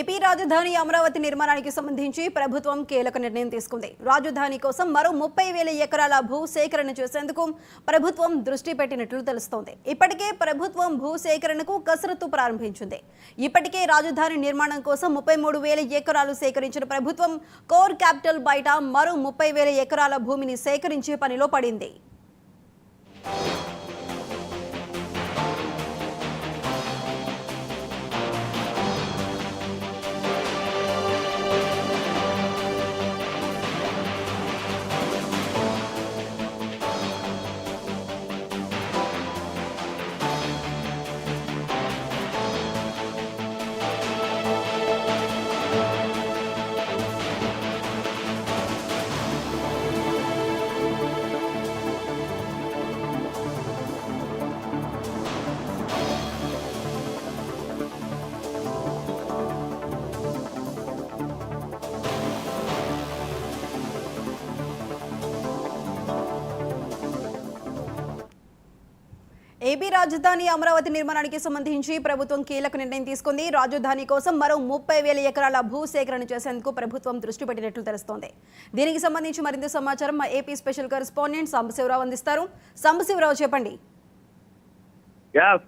AP రాజధాని అమరావతి నిర్మాణానికి సంబంధించి ప్రభుత్వం కీలక నిర్ణయం తీసుకుంది. రాజధాని కోసం మరో 30,000 ఎకరాల భూ సేకరణ చేసేందుకు ప్రభుత్వం దృష్టి పెట్టినట్లు తెలుస్తోంది. ఇప్పటికే ప్రభుత్వం భూ సేకరణకు కసరత్తు ప్రారంభించింది. ఇప్పటికే రాజధాని నిర్మాణం కోసం 33,000 ఎకరాలు సేకరించిన ప్రభుత్వం కోర్ క్యాపిటల్ బయట మరో 30,000 ఎకరాల భూమిని సేకరించే పనిలో పడింది. ఏపీ రాజధాని అమరావతి నిర్మాణానికి సంబంధించి ప్రభుత్వం కీలక నిర్ణయం తీసుకుంది. రాజధాని కోసం మరో 30,000 ఎకరాల భూ సేకరణ చేసేందుకు ప్రభుత్వం దృష్టి పెట్టినట్లు తెలుస్తోంది. దీనికి సంబంధించి మరింత సమాచారం మా ఏపీ స్పెషల్ కరెస్పాండెంట్ సాంబశివరావు అందిస్తారు. సాంబశివరావు, చెప్పండి.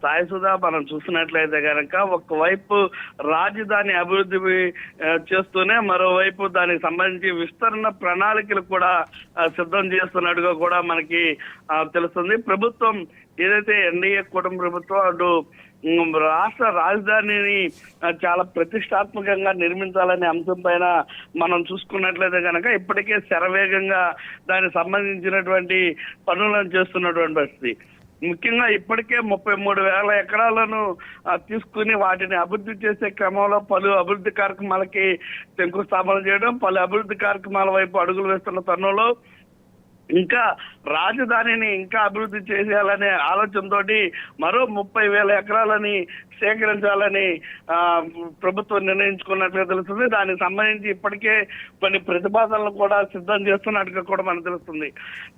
సాయి సుధా, మనం చూసినట్లయితే కనుక ఒకవైపు రాజధాని అభివృద్ధి చేస్తూనే మరోవైపు దానికి సంబంధించి విస్తరణ ప్రణాళికలు కూడా సిద్ధం చేస్తున్నట్టుగా కూడా మనకి తెలుస్తుంది. ప్రభుత్వం ఏదైతే ఎన్డీఏ కూటమి ప్రభుత్వం అటు రాష్ట్ర రాజధానిని చాలా ప్రతిష్టాత్మకంగా నిర్మించాలనే అంశం పైన మనం చూసుకున్నట్లయితే కనుక ఇప్పటికే శరవేగంగా దానికి సంబంధించినటువంటి పనులను చేస్తున్నటువంటి పరిస్థితి. ముఖ్యంగా ఇప్పటికే 33,000 ఎకరాలను తీసుకుని వాటిని అభివృద్ధి చేసే క్రమంలో పలు అభివృద్ధి కార్యక్రమాలకి శంకుస్థాపన చేయడం, పలు అభివృద్ధి కార్యక్రమాల వైపు అడుగులు వేస్తున్న తరుణంలో ఇంకా రాజధానిని ఇంకా అభివృద్ధి చేయాలనే ఆలోచనతో మరో 30,000 ఎకరాలని సేకరించాలని ప్రభుత్వం నిర్ణయించుకున్నట్లుగా తెలుస్తుంది. దానికి సంబంధించి ఇప్పటికే కొన్ని ప్రతిపాదనలు కూడా సిద్ధం చేస్తున్నట్టుగా కూడా మనకు తెలుస్తుంది.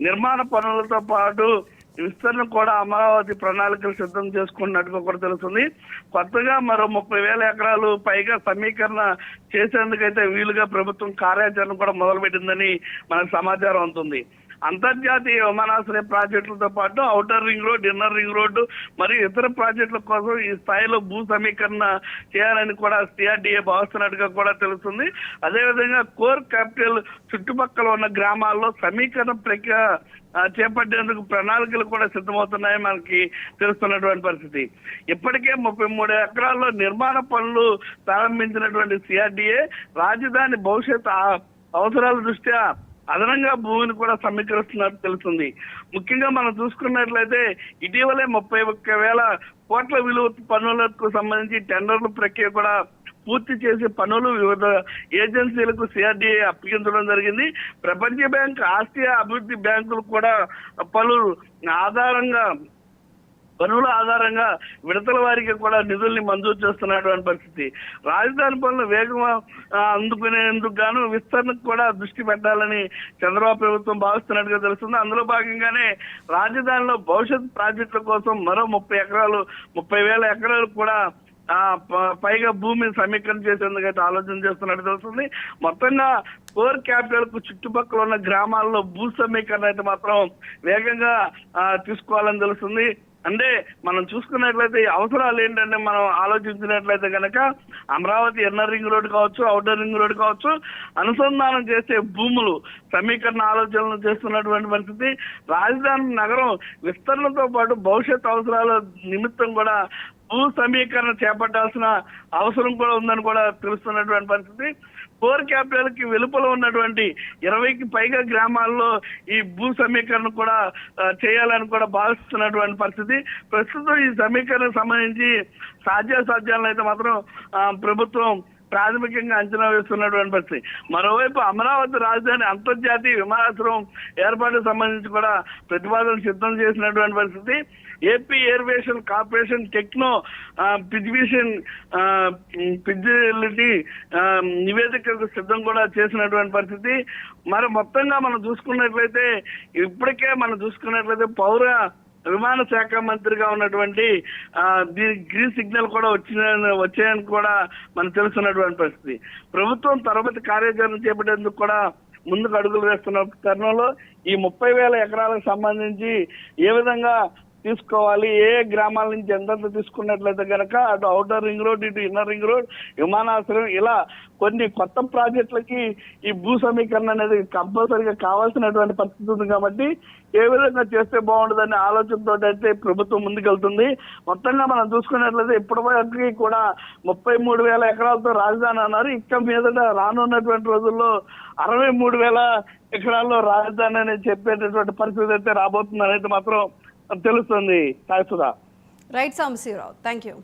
నిర్మాణ పనులతో పాటు విస్తరణ కూడా అమరావతి ప్రణాళికలు సిద్ధం చేసుకున్నట్టుగా కూడా తెలుస్తుంది. కొత్తగా మరో 30,000 ఎకరాలు పైగా సమీకరణ చేసేందుకైతే వీలుగా ప్రభుత్వం కార్యాచరణ కూడా మొదలుపెట్టిందని మనకు సమాచారం అవుతుంది. అంతర్జాతీయ విమానాశ్రయ ప్రాజెక్టులతో పాటు outer ring road, inner ring road మరియు ఇతర ప్రాజెక్టుల కోసం ఈ స్థాయిలో భూ సమీకరణ చేయాలని కూడా సిఆర్డీఏ భావిస్తున్నట్టుగా కూడా తెలుస్తుంది. అదేవిధంగా కోర్ క్యాపిటల్ చుట్టుపక్కల ఉన్న గ్రామాల్లో సమీకరణ ప్రక్రియ చేపట్టేందుకు ప్రణాళికలు కూడా సిద్ధమవుతున్నాయి మనకి తెలుస్తున్నటువంటి పరిస్థితి. ఇప్పటికే 33 ఎకరాల్లో నిర్మాణ పనులు ప్రారంభించినటువంటి సిఆర్డీఏ రాజధాని భవిష్యత్ అవసరాల దృష్ట్యా అదనంగా భూమిని కూడా సమీకరిస్తున్నట్టు తెలుస్తుంది. ముఖ్యంగా మనం చూసుకున్నట్లయితే ఇటీవలే 31,000 కోట్ల విలువ పనులకు సంబంధించి టెండర్ల ప్రక్రియ కూడా పూర్తి చేసే పనులు వివిధ ఏజెన్సీలకు సిఆర్డీఏ అప్పగించడం జరిగింది. ప్రపంచ బ్యాంక్, ఆసియా అభివృద్ధి బ్యాంకులు కూడా పనుల ఆధారంగా విడతల వారికి కూడా నిధుల్ని మంజూరు చేస్తున్నటువంటి పరిస్థితి. రాజధాని పనులు వేగం అందుకునేందుకు గాను విస్తరణకు కూడా దృష్టి పెట్టాలని చంద్రబాబు ప్రభుత్వం భావిస్తున్నట్టుగా తెలుస్తుంది. అందులో భాగంగానే రాజధానిలో భవిష్యత్ ప్రాజెక్టుల కోసం మరో 30,000 ఎకరాలు కూడా పైగా భూమిని సమీకరణ చేసేందుకు అయితే ఆలోచన చేస్తున్నట్టు తెలుస్తుంది. మొత్తంగా కోర్ క్యాపిటల్ కు చుట్టుపక్కల ఉన్న గ్రామాల్లో భూ సమీకరణ అయితే మాత్రం వేగంగా తీసుకోవాలని తెలుస్తుంది. అంటే మనం చూసుకున్నట్లయితే అవసరాలు ఏంటంటే మనం ఆలోచించినట్లయితే కనుక అమరావతి ఇన్నర్ రింగ్ రోడ్ కావచ్చు, ఔటర్ రింగ్ రోడ్ కావచ్చు, అనుసంధానం చేసే భూములు సమీకరణ ఆలోచనలు చేస్తున్నటువంటి పరిస్థితి. రాజధాని నగరం విస్తరణతో పాటు భవిష్యత్ అవసరాల నిమిత్తం కూడా భూ సమీకరణ చేపట్టాల్సిన అవసరం కూడా ఉందని కూడా తెలుస్తున్నటువంటి పరిస్థితి. కోర్ క్యాపిటల్ కి వెలుపల ఉన్నటువంటి 20కి పైగా గ్రామాల్లో ఈ భూ సమీకరణ కూడా చేయాలని కూడా భావిస్తున్నటువంటి పరిస్థితి. ప్రస్తుతం ఈ సమీకరణ సంబంధించి సాధ్యాసాధ్యాలను అయితే మాత్రం ప్రభుత్వం ప్రాథమికంగా అంచనా వేస్తున్నటువంటి పరిస్థితి. మరోవైపు అమరావతి రాజధాని అంతర్జాతీయ విమానాశ్రయం ఏర్పాటుకు సంబంధించి కూడా ప్రతిపాదనలు సిద్ధం చేసినటువంటి పరిస్థితి. ఏపీ ఎయిర్వేషన్ కార్పొరేషన్ టెక్నో ఫిజిబిలిటీ నివేదికకు సిద్ధం కూడా చేసినటువంటి పరిస్థితి. మరి మొత్తంగా మనం చూసుకున్నట్లయితే పౌర విమాన శాఖ మంత్రిగా ఉన్నటువంటి దీనికి గ్రీన్ సిగ్నల్ కూడా వచ్చాయని కూడా మనకు తెలుస్తున్నటువంటి పరిస్థితి. ప్రభుత్వం తర్వాత కార్యాచరణ చేపట్టేందుకు కూడా ముందుకు అడుగులు వేస్తున్న తరుణంలో ఈ 30,000 ఎకరాలకు సంబంధించి ఏ విధంగా తీసుకోవాలి, ఏ గ్రామాల నుంచి ఎంతంత తీసుకున్నట్లయితే కనుక అటు ఔటర్ రింగ్ రోడ్, ఇటు ఇన్నర్ రింగ్ రోడ్, విమానాశ్రయం, ఇలా కొన్ని కొత్త ప్రాజెక్టులకి ఈ భూ సమీకరణ అనేది కంపల్సరీగా కావాల్సినటువంటి పరిస్థితి ఉంది. కాబట్టి ఏ విధంగా చేస్తే బాగుంటుందనే ఆలోచనతో అయితే ప్రభుత్వం ముందుకెళ్తుంది. మొత్తంగా మనం చూసుకున్నట్లయితే ఇప్పటివరకు కూడా 33,000 ఎకరాలతో రాజధాని అన్నారు. ఇక మీదట రానున్నటువంటి రోజుల్లో 63,000 ఎకరాల్లో రాజధాని అనేది చెప్పేటటువంటి పరిస్థితి అయితే రాబోతుంది అనేది మాత్రం తెలుస్తుంది. Right Sambasivarao, thank you.